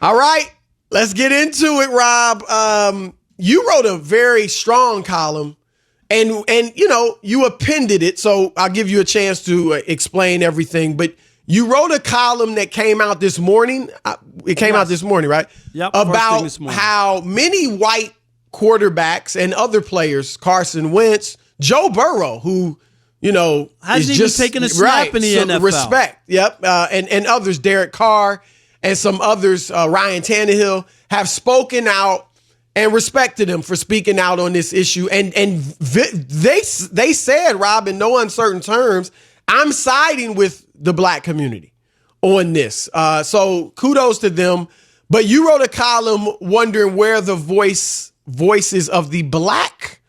All right, let's get into it, Rob. You wrote a very strong column, and you appended it, so I'll give you a chance to explain everything. But you wrote a column that came out this morning. It came out this morning, right? Yep. About how many white quarterbacks and other players, Carson Wentz, Joe Burrow, who hasn't even taken a snap in the NFL. Respect. Yep. And others, Derek Carr and some others, Ryan Tannehill, have spoken out and respected him for speaking out on this issue. And they said, Rob, in no uncertain terms, I'm siding with the black community on this. So kudos to them. But you wrote a column wondering where the voices of the black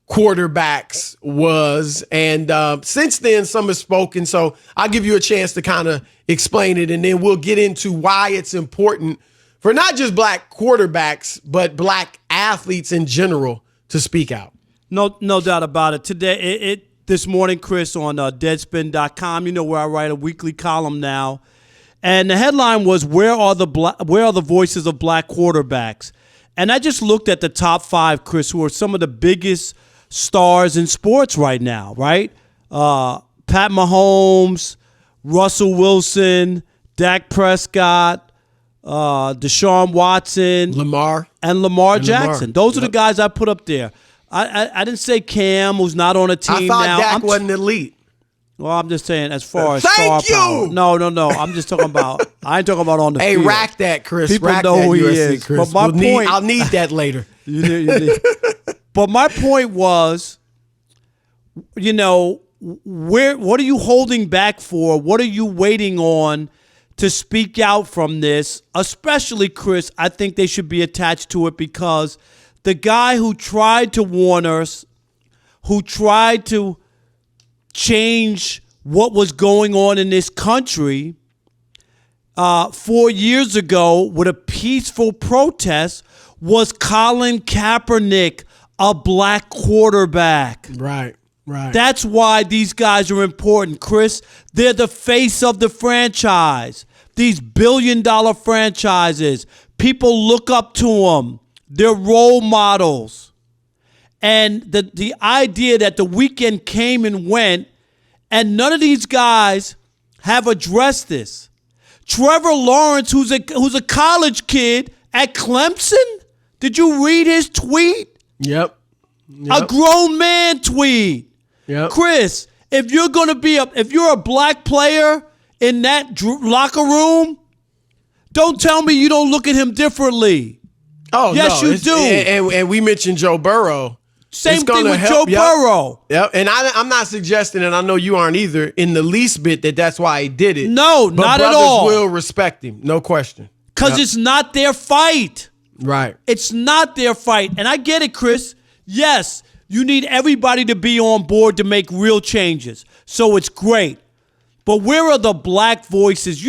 quarterbacks was. And since then, some have spoken. So I'll give you a chance to kind of explain it. And then we'll get into why it's important for not just black quarterbacks, but black athletes in general to speak out. No doubt about it. Today, this morning, Chris, on Deadspin.com, where I write a weekly column now, and the headline was "Where are the voices of black quarterbacks?" And I just looked at the top 5, Chris, who are some of the biggest stars in sports right now. Right, Pat Mahomes, Russell Wilson, Dak Prescott, Deshaun Watson, Lamar Jackson. Those are the guys I put up there. I didn't say Cam, who's not on a team now. I thought Dak wasn't elite. Well, I'm just saying as far as star power. No. I'm just talking about. I ain't talking about on the field. Hey, rack that, Chris. People rack know that who he USC, is. Chris. But my point. I'll need that later. You need. But my point was, what are you holding back for? What are you waiting on to speak out from this? Especially, Chris, I think they should be attached to it because the guy who tried to warn us, who tried to change what was going on in this country 4 years ago with a peaceful protest was Colin Kaepernick, a black quarterback. Right. That's why these guys are important, Chris. They're the face of the franchise. These billion-dollar franchises. People look up to them. They're role models. And the idea that the weekend came and went, and none of these guys have addressed this. Trevor Lawrence, who's a college kid at Clemson, did you read his tweet? Yep. A grown man tweet. Yep. Chris, if you're a black player in that locker room, don't tell me you don't look at him differently. Oh, yes, no. you do. And we mentioned Joe Burrow. Same thing with Joe Burrow. Yep. And I'm not suggesting, and I know you aren't either, in the least bit that that's why he did it. No, but not at all. Brothers will respect him, no question. Because it's not their fight. Right. It's not their fight. And I get it, Chris. Yes, you need everybody to be on board to make real changes. So it's great. But where are the black voices?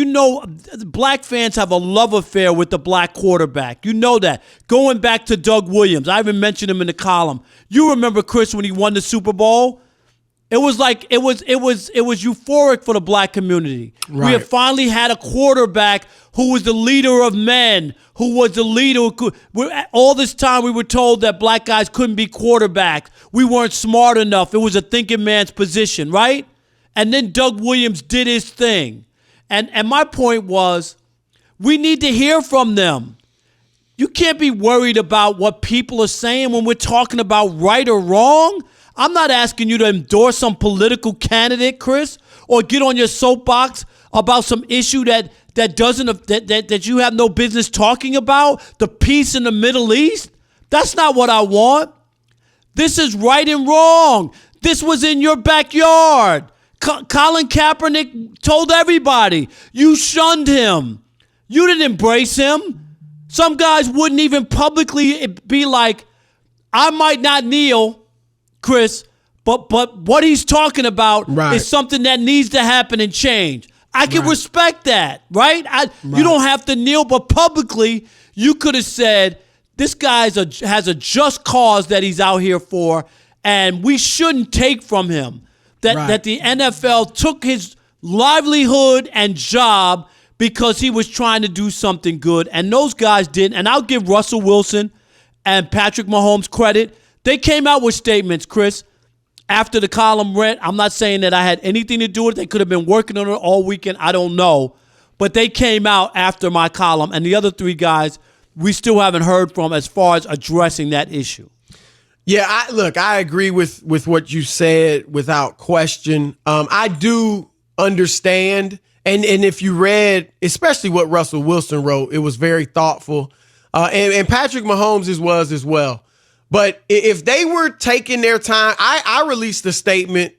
Black fans have a love affair with the black quarterback. You know that. Going back to Doug Williams. I even mentioned him in the column. You remember, Chris, when he won the Super Bowl? It was euphoric for the black community. Right. We had finally had a quarterback who was the leader of men, who was the leader. All this time we were told that black guys couldn't be quarterbacks. We weren't smart enough. It was a thinking man's position, right? And then Doug Williams did his thing. And my point was, we need to hear from them. You can't be worried about what people are saying when we're talking about right or wrong. I'm not asking you to endorse some political candidate, Chris, or get on your soapbox about some issue that you have no business talking about, the peace in the Middle East. That's not what I want. This is right and wrong. This was in your backyard. Colin Kaepernick told everybody, you shunned him. You didn't embrace him. Some guys wouldn't even publicly be like, I might not kneel, Chris, but what he's talking about is something that needs to happen and change. I can respect that, right? You don't have to kneel, but publicly you could have said, this guy has a just cause that he's out here for, and we shouldn't take from him. That the NFL took his livelihood and job because he was trying to do something good, and those guys didn't. And I'll give Russell Wilson and Patrick Mahomes credit. They came out with statements, Chris, after the column read. I'm not saying that I had anything to do with it. They could have been working on it all weekend. I don't know. But they came out after my column, and the other three guys we still haven't heard from as far as addressing that issue. Yeah, I agree with what you said without question. I do understand, and if you read, especially what Russell Wilson wrote, it was very thoughtful, and Patrick Mahomes was as well. But if they were taking their time, I released a statement.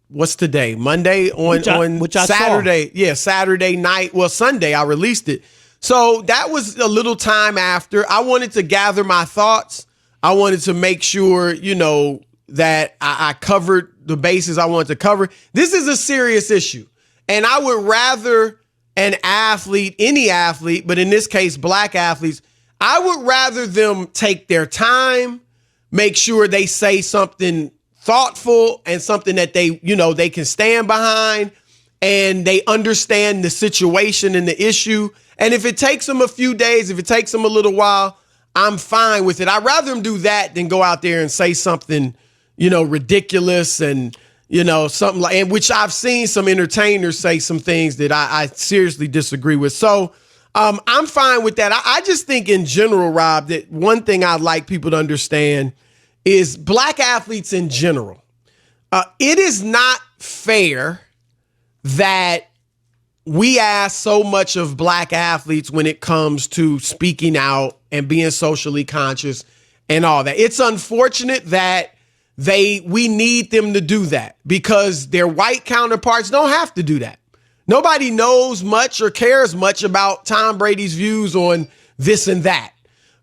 What's today? Monday on Saturday. Yeah, Saturday night. Well, Sunday I released it. So that was a little time after. I wanted to gather my thoughts. I wanted to make sure, that I covered the bases I wanted to cover. This is a serious issue. And I would rather an athlete, any athlete, but in this case, black athletes, I would rather them take their time, make sure they say something thoughtful and something that they can stand behind and they understand the situation and the issue. And if it takes them a few days, if it takes them a little while, I'm fine with it. I'd rather them do that than go out there and say something, ridiculous and, something like, and which I've seen some entertainers say some things that I seriously disagree with. So I'm fine with that. I just think in general, Rob, that one thing I'd like people to understand is black athletes in general. It is not fair that we ask so much of black athletes when it comes to speaking out and being socially conscious and all that. It's unfortunate that we need them to do that because their white counterparts don't have to do that. Nobody knows much or cares much about Tom Brady's views on this and that.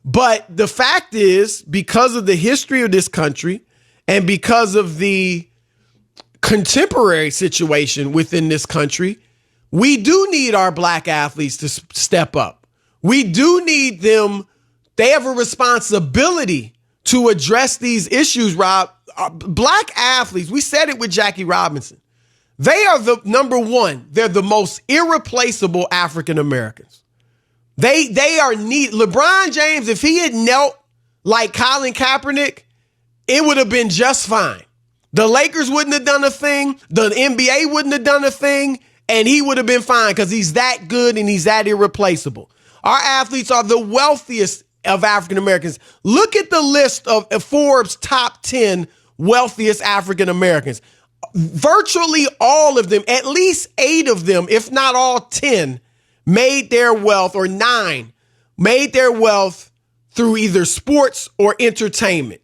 But the fact is, because of the history of this country and because of the contemporary situation within this country, we do need our black athletes to step up. We do need them. They have a responsibility to address these issues, Rob. Black athletes, we said it with Jackie Robinson. They are the number one. They're the most irreplaceable African Americans. They are neat. LeBron James, if he had knelt like Colin Kaepernick, it would have been just fine. The Lakers wouldn't have done a thing. The NBA wouldn't have done a thing. And he would have been fine because he's that good and he's that irreplaceable. Our athletes are the wealthiest of African Americans. Look at the list of Forbes' top 10 wealthiest African Americans. Virtually all of them, at least 8 of them, if not all 10, made their wealth, or 9, made their wealth through either sports or entertainment.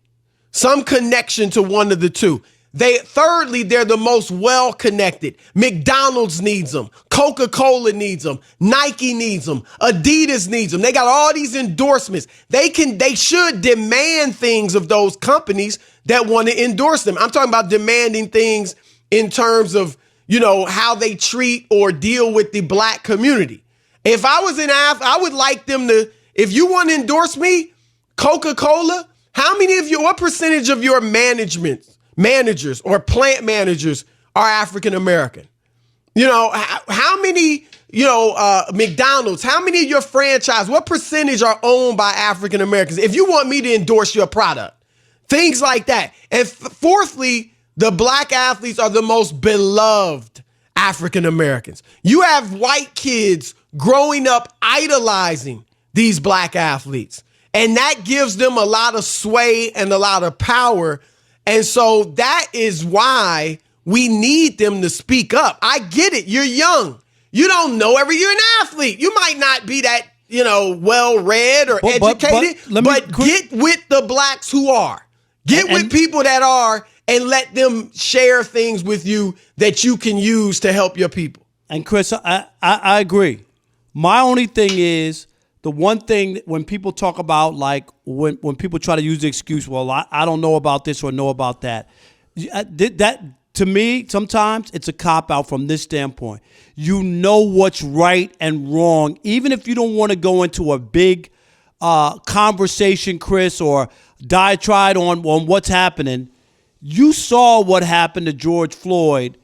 Some connection to one of the two. Thirdly, they're the most well-connected. McDonald's needs them. Coca-Cola needs them. Nike needs them. Adidas needs them. They got all these endorsements. They should demand things of those companies that want to endorse them. I'm talking about demanding things in terms of, how they treat or deal with the black community. If I was an athlete, I would like them to, if you want to endorse me, Coca-Cola, what percentage of your managers or plant managers are African American? How many, McDonald's, how many of your franchise, what percentage are owned by African Americans? If you want me to endorse your product, things like that. And fourthly, the black athletes are the most beloved African Americans. You have white kids growing up idolizing these black athletes, and that gives them a lot of sway and a lot of power. And so that is why we need them to speak up. I get it. You're young. You don't know you're an athlete. You might not be that, well-read or educated, but get with the blacks who are. Get with people that are and let them share things with you that you can use to help your people. And Chris, I agree. My only thing is, the one thing when people talk about, like when people try to use the excuse, well, I don't know about this or know about that. That to me, sometimes it's a cop-out from this standpoint. You know what's right and wrong, even if you don't want to go into a big conversation, Chris, or diatribe on what's happening. You saw what happened to George Floyd.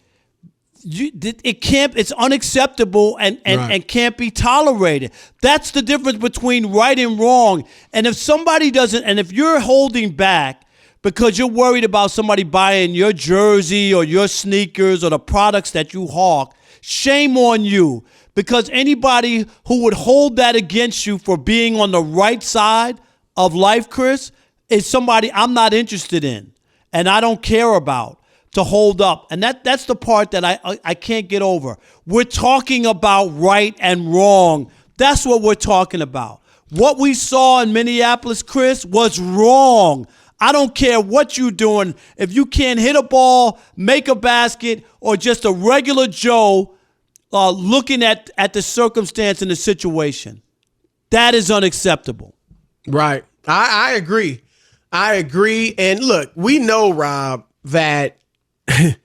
It's unacceptable and can't be tolerated. That's the difference between right and wrong. And if somebody doesn't, and if you're holding back because you're worried about somebody buying your jersey or your sneakers or the products that you hawk, shame on you. Because anybody who would hold that against you for being on the right side of life, Chris, is somebody I'm not interested in and I don't care about to hold up. And that's the part that I can't get over. We're talking about right and wrong. That's what we're talking about. What we saw in Minneapolis, Chris, was wrong. I don't care what you're doing. If you can't hit a ball, make a basket, or just a regular Joe looking at the circumstance and the situation, that is unacceptable. Right. I agree. I agree. And look, we know, Rob, that, and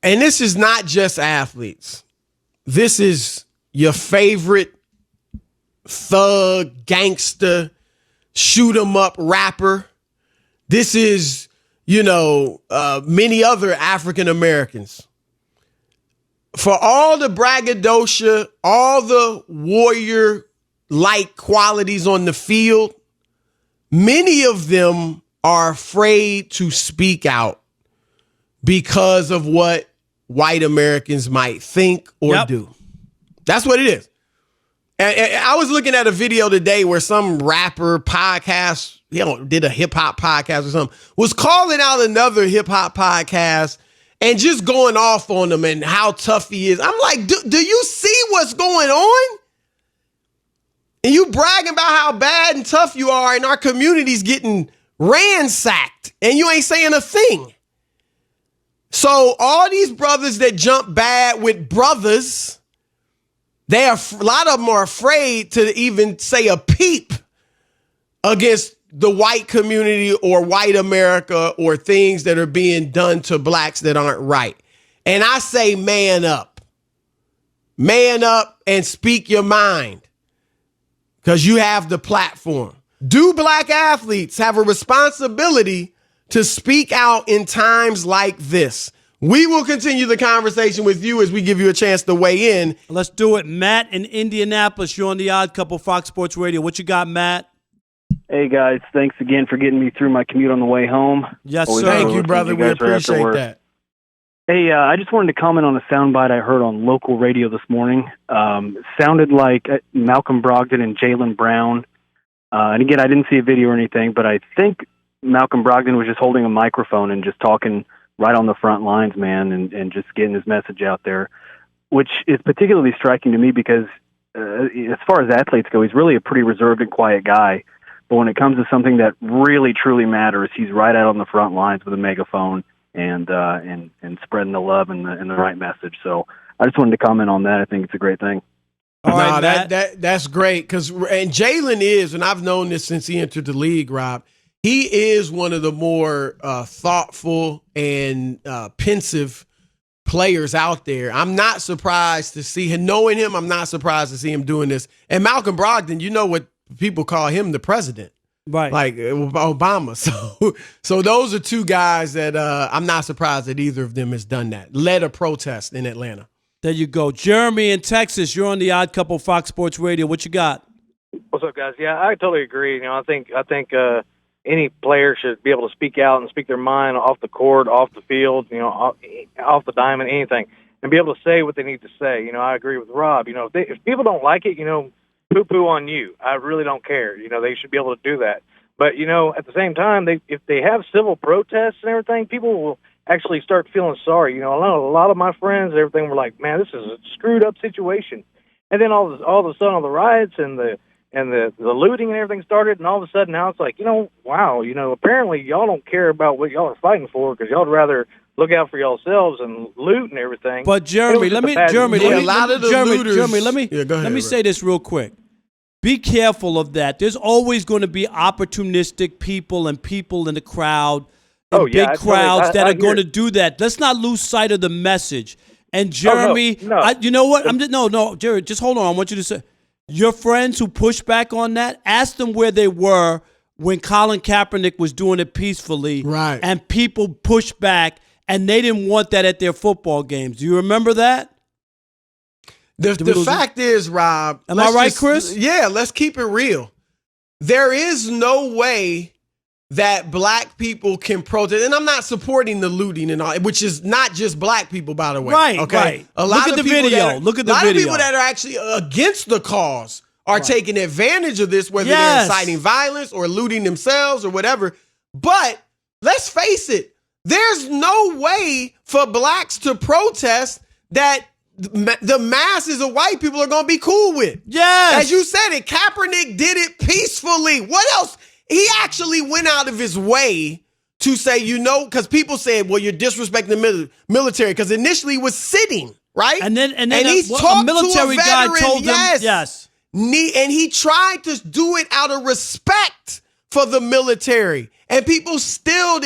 this is not just athletes. This is your favorite thug, gangster, shoot 'em up rapper. This is, many other African Americans. For all the braggadocio, all the warrior-like qualities on the field, many of them are afraid to speak out because of what white Americans might think or do. That's what it is. And I was looking at a video today where some rapper podcast, did a hip hop podcast or something, was calling out another hip hop podcast and just going off on them and how tough he is. I'm like, do you see what's going on? And you bragging about how bad and tough you are, and our community's getting ransacked, and you ain't saying a thing. So all these brothers that jump bad with brothers, a lot of them are afraid to even say a peep against the white community or white America or things that are being done to blacks that aren't right. And I say, man up and speak your mind, because you have the platform. Do black athletes have a responsibility to speak out in times like this? We will continue the conversation with you as we give you a chance to weigh in. Let's do it. Matt in Indianapolis, you're on The Odd Couple, Fox Sports Radio. What you got, Matt? Hey, guys. Thanks again for getting me through my commute on the way home. Yes, Always sir. Thank you, brother. We appreciate that. Hey, I just wanted to comment on a soundbite I heard on local radio this morning. It sounded like Malcolm Brogdon and Jaylen Brown. And again, I didn't see a video or anything, but I think Malcolm Brogdon was just holding a microphone and just talking right on the front lines, man, and just getting his message out there, which is particularly striking to me because as far as athletes go, he's really a pretty reserved and quiet guy. But when it comes to something that really, truly matters, he's right out on the front lines with a megaphone and spreading the love and the right message. So I just wanted to comment on that. I think it's a great thing. All right, that's great, and Jaylen is, and I've known this since he entered the league, Rob, he is one of the more thoughtful and pensive players out there. I'm not surprised to see him, knowing him, I'm not surprised to see him doing this. And Malcolm Brogdon, you know what people call him, the president. Right. Like Obama. So those are two guys that I'm not surprised that either of them has done that. Led a protest in Atlanta. There you go. Jeremy in Texas, you're on The Odd Couple, Fox Sports Radio. What you got? What's up, guys? Yeah, I totally agree. I think any player should be able to speak out and speak their mind off the court, off the field, off the diamond, anything, and be able to say what they need to say. I agree with Rob. If people don't like it, poo-poo on you. I really don't care. They should be able to do that. But, at the same time, if they have civil protests and everything, people will actually start feeling sorry. I know a lot of my friends, everything were like, man, this is a screwed up situation. And then all of a sudden all the riots and the looting and everything started, and all of a sudden now it's like, wow, apparently y'all don't care about what y'all are fighting for because y'all would rather look out for yourselves and loot and everything. But Jeremy, let me say this real quick. Be careful of that. There's always going to be opportunistic people and people in the crowd and big crowds that are going to do that. Let's not lose sight of the message. And Jeremy, you know what? Jerry, just hold on. I want you to say, your friends who push back on that, ask them where they were when Colin Kaepernick was doing it peacefully, right? And people pushed back and they didn't want that at their football games. Do you remember that? The fact is, Rob. Am I right, Chris? Yeah, let's keep it real. There is no way that black people can protest, and I'm not supporting the looting and all, which is not just black people, by the way. Right, okay? right. A lot Look of at the people video. Look at the video. A lot of video. people that are actually against the cause are taking advantage of this, whether they're inciting violence or looting themselves or whatever. But let's face it, there's no way for blacks to protest that the masses of white people are going to be cool with. Yes. As you said it, Kaepernick did it peacefully. What else? He actually went out of his way to say, because people said, well, you're disrespecting the military, because initially he was sitting, right? And then he's talked a military to a veteran, guy told him, yes. And he tried to do it out of respect for the military. And people still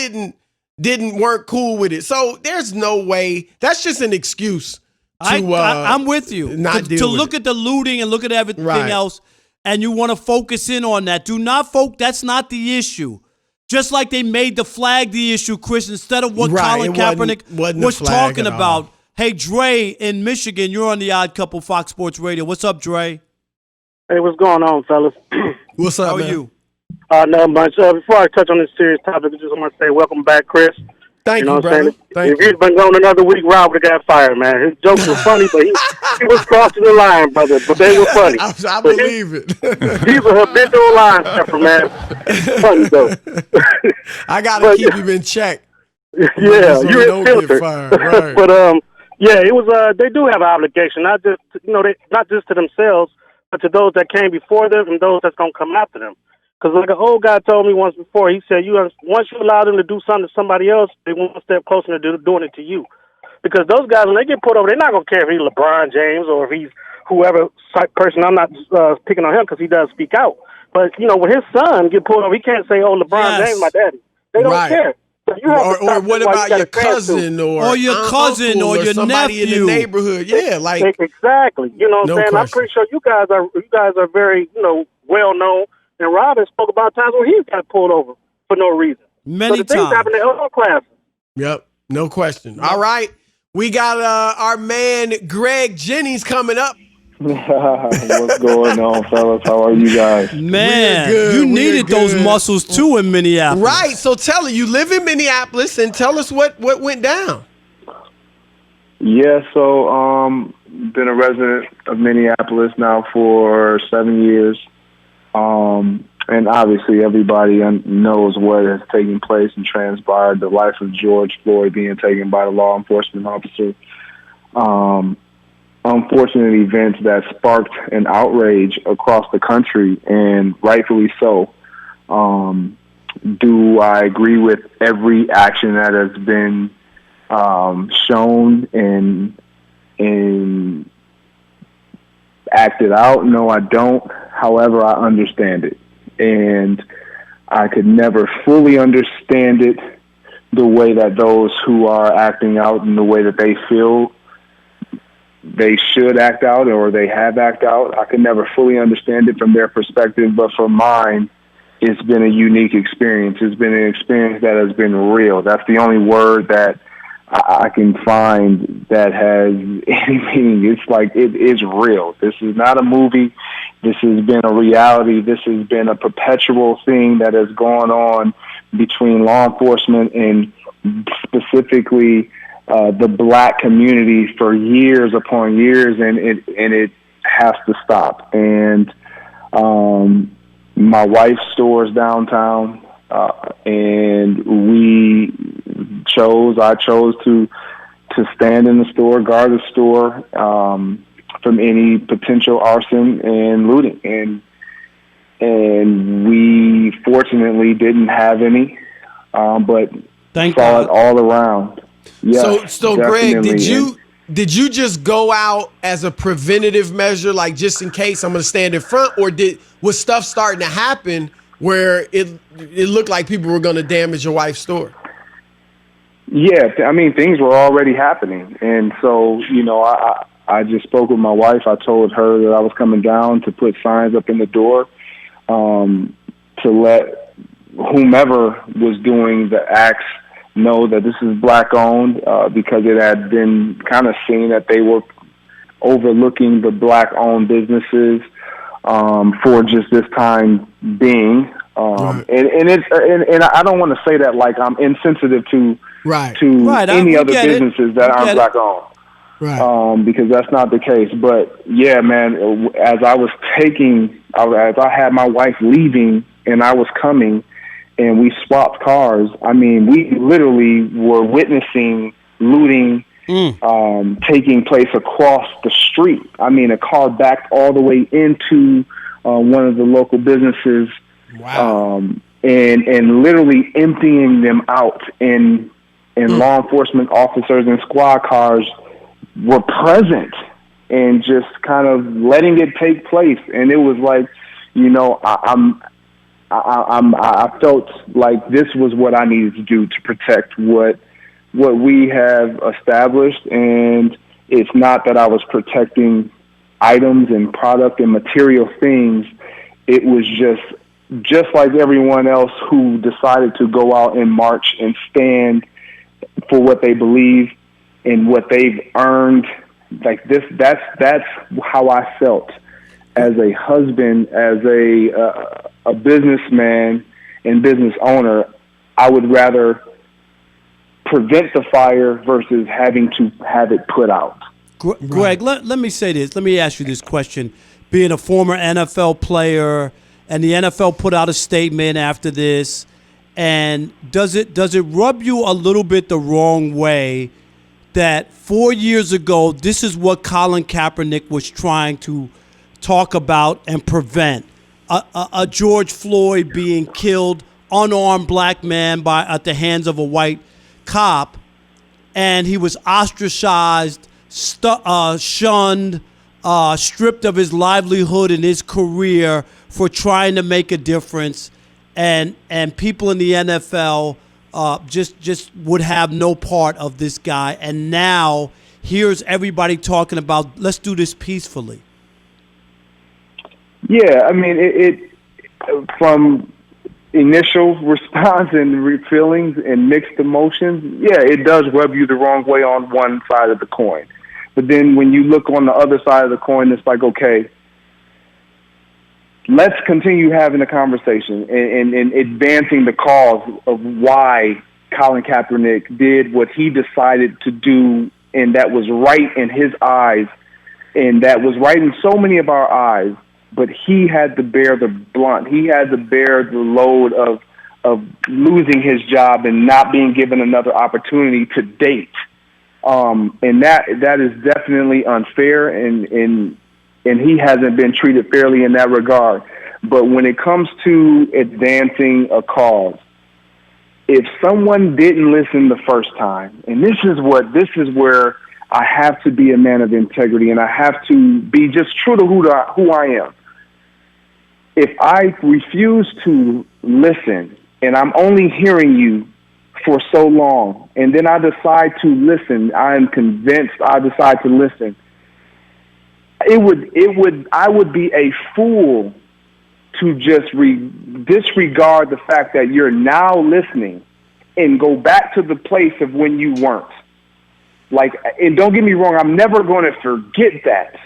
weren't cool with it. So there's no way. That's just an excuse. I'm with you. To look at the looting and look at everything else, and you want to focus in on that. Do not that's not the issue. Just like they made the flag the issue, Chris, instead of what Colin Kaepernick was talking about. Hey, Dre in Michigan, you're on the Odd Couple Fox Sports Radio. What's up, Dre? Hey, what's going on, fellas? What's up, How man? are you? Not much. Before I touch on this serious topic, I just want to say welcome back, Chris. Thank you, what I'm brother. saying? If he'd been going another week, Rob would have got fired, man. His jokes were funny, but he was crossing the line, brother. But they were funny. I believe it. He's a habitual line stepper, man. Funny, though. I got to keep him in check. Yeah, so you're filtered. Right. But, yeah, it was. They do have an obligation, not just not just to themselves, but to those that came before them and those that's going to come after them. Because like an old guy told me once before, he said, once you allow them to do something to somebody else, they one step closer to doing it to you. Because those guys, when they get pulled over, they're not going to care if he's LeBron James or if he's whoever person. I'm not picking on him because he does speak out. But, when his son get pulled over, he can't say, oh, LeBron James, my daddy. They don't care. So you have or what about your cousin or your cousin or your somebody nephew in the neighborhood? Yeah, like exactly. You know what I'm saying? Question. I'm pretty sure you guys are very, well known. And Robin spoke about times where he got pulled over for no reason. Many so the things happen in all classes. Yep, no question. All right, we got our man Greg Jennings coming up. What's going on, fellas? How are you guys? Man, you needed those muscles too in Minneapolis. Right, so you live in Minneapolis and tell us what went down. Yeah, so been a resident of Minneapolis now for 7 years. And obviously everybody knows what has taken place and transpired, the life of George Floyd being taken by the law enforcement officer. Unfortunate events that sparked an outrage across the country, and rightfully so. Do I agree with every action that has been shown and acted out? No, I don't. However, I understand it. And I could never fully understand it the way that those who are acting out and the way that they feel they should act out or they have acted out. I could never fully understand it from their perspective, but for mine, it's been a unique experience. It's been an experience that has been real. That's the only word that I can find that has any meaning. It's like it is real. This is not a movie. This has been a reality. This has been a perpetual thing that has gone on between law enforcement and specifically the black community for years upon years, and it has to stop. And my wife's store is downtown, and I chose to stand in the store, guard the store from any potential arson and looting, and we fortunately didn't have any, but saw it all around. Yeah, so Greg, did you just go out as a preventative measure, like just in case I'm going to stand in front, or was stuff starting to happen where it looked like people were going to damage your wife's store? Yeah, I mean, things were already happening. And so, I just spoke with my wife. I told her that I was coming down to put signs up in the door to let whomever was doing the acts know that this is black owned, because it had been kind of seen that they were overlooking the black owned businesses for just this time being. And I don't want to say that like I'm insensitive to any other businesses that aren't black owned. Right. Because that's not the case. But yeah, man, as I had my wife leaving and I was coming and we swapped cars, I mean, we literally were witnessing looting taking place across the street. I mean, a car backed all the way into one of the local businesses. Wow. And literally emptying them out, and law enforcement officers and squad cars were present and just kind of letting it take place. And it was like, you know, I felt like this was what I needed to do to protect what we have established. And it's not that I was protecting items and product and material things. It was just like everyone else who decided to go out and march and stand for what they believe and what they've earned. Like this, that's how I felt as a husband, as a businessman and business owner. I would rather prevent the fire versus having to have it put out. Greg, let me say this. Let me ask you this question. Being a former NFL player, and the NFL put out a statement after this, and does it rub you a little bit the wrong way that 4 years ago, this is what Colin Kaepernick was trying to talk about and prevent? A George Floyd being killed, unarmed black man at the hands of a white cop, and he was ostracized, shunned, stripped of his livelihood and his career for trying to make a difference, and people in the NFL just would have no part of this guy. And now here's everybody talking about, let's do this peacefully. Yeah, I mean, it from initial response and feelings and mixed emotions, yeah, it does rub you the wrong way on one side of the coin. But then when you look on the other side of the coin, it's like, okay, let's continue having a conversation and advancing the cause of why Colin Kaepernick did what he decided to do, and that was right in his eyes, and that was right in so many of our eyes. But he had to bear the blunt. He had to bear the load of losing his job and not being given another opportunity to date. And that is definitely unfair, and he hasn't been treated fairly in that regard. But when it comes to advancing a cause, if someone didn't listen the first time, and this is where I have to be a man of integrity, and I have to be just true to who I am. If I refuse to listen, and I'm only hearing you for so long, and then I decide to listen, I am convinced I decide to listen, I would be a fool to just disregard the fact that you're now listening and go back to the place of when you weren't. Like, and don't get me wrong, I'm never going to forget that.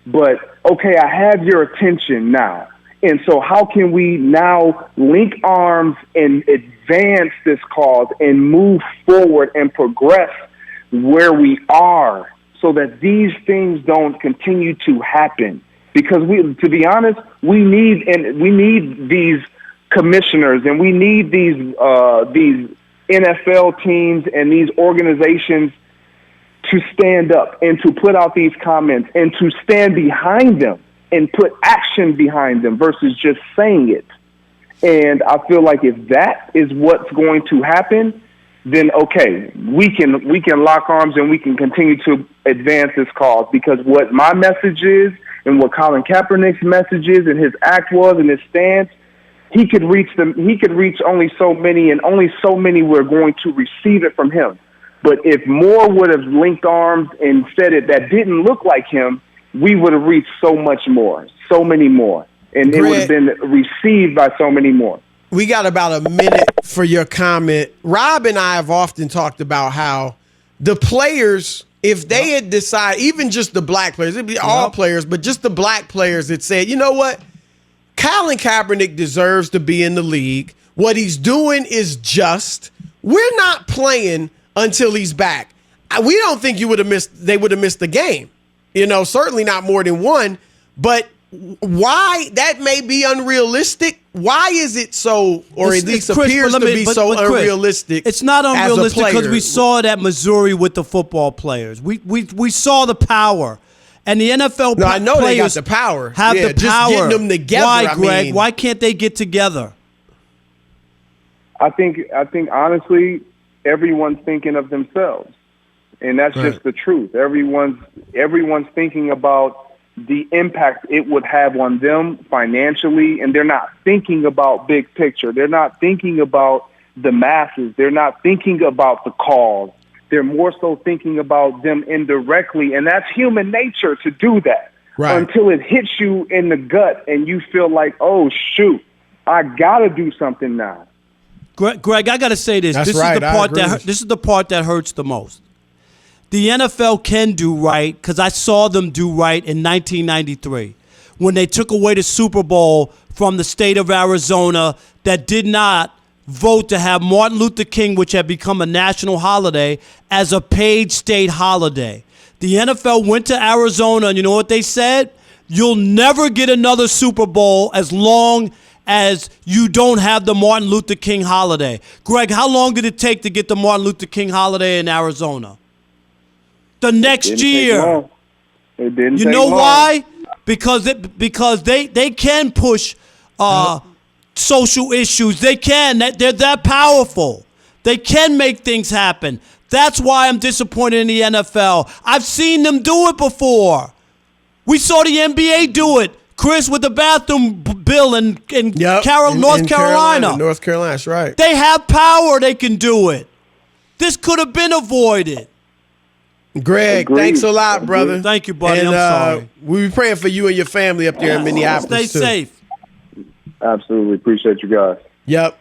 But, okay, I have your attention now. And so how can we now link arms and advance this cause and move forward and progress where we are so that these things don't continue to happen? Because to be honest, we need these commissioners, and we need these NFL teams and these organizations to stand up and to put out these comments and to stand behind them and put action behind them versus just saying it. And I feel like if that is what's going to happen, then okay, we can lock arms and we can continue to advance this cause. Because what my message is and what Colin Kaepernick's message is and his act was and his stance, he could reach only so many, and only so many were going to receive it from him. But if more would have linked arms and said it that didn't look like him, we would have reached so much more, so many more. And Greg, it would have been received by so many more. We got about a minute for your comment. Rob and I have often talked about how the players, if they had decided, even just the black players, it'd be all players, but just the black players that said, you know what? Colin Kaepernick deserves to be in the league. What he's doing is just. We're not playing until he's back. We don't think they would have missed the game. Certainly not more than one. But why? That may be unrealistic. Why is it so, or at least appears to be so unrealistic? It's not unrealistic because we saw it at Missouri with the football players. We saw the power. And the NFL no, I know players they got the power. Have the just power. Getting them together. Why, Greg? Why can't they get together? I think honestly, everyone's thinking of themselves, and that's just the truth. Everyone's thinking about the impact it would have on them financially, and they're not thinking about big picture. They're not thinking about the masses. They're not thinking about the cause. They're more so thinking about them indirectly, and that's human nature to do that until it hits you in the gut and you feel like, oh, shoot, I got to do something now. Greg, I got to say this. This is the part that hurts the most. The NFL can do right because I saw them do right in 1993 when they took away the Super Bowl from the state of Arizona that did not vote to have Martin Luther King, which had become a national holiday, as a paid state holiday. The NFL went to Arizona, and you know what they said? You'll never get another Super Bowl as long as you don't have the Martin Luther King holiday. Greg, how long did it take to get the Martin Luther King holiday in Arizona? The next year. It didn't you take know long. why? Because they can push social issues. They can. They're that powerful. They can make things happen. That's why I'm disappointed in the NFL. I've seen them do it before. We saw the NBA do it. Chris with the bathroom bill in North Carolina. North Carolina, that's right. They have power. They can do it. This could have been avoided. Greg, thanks a lot, brother. Thank you, buddy. And, I'm sorry. We'll be praying for you and your family up there in Minneapolis. Stay safe. Absolutely. Appreciate you guys. Yep.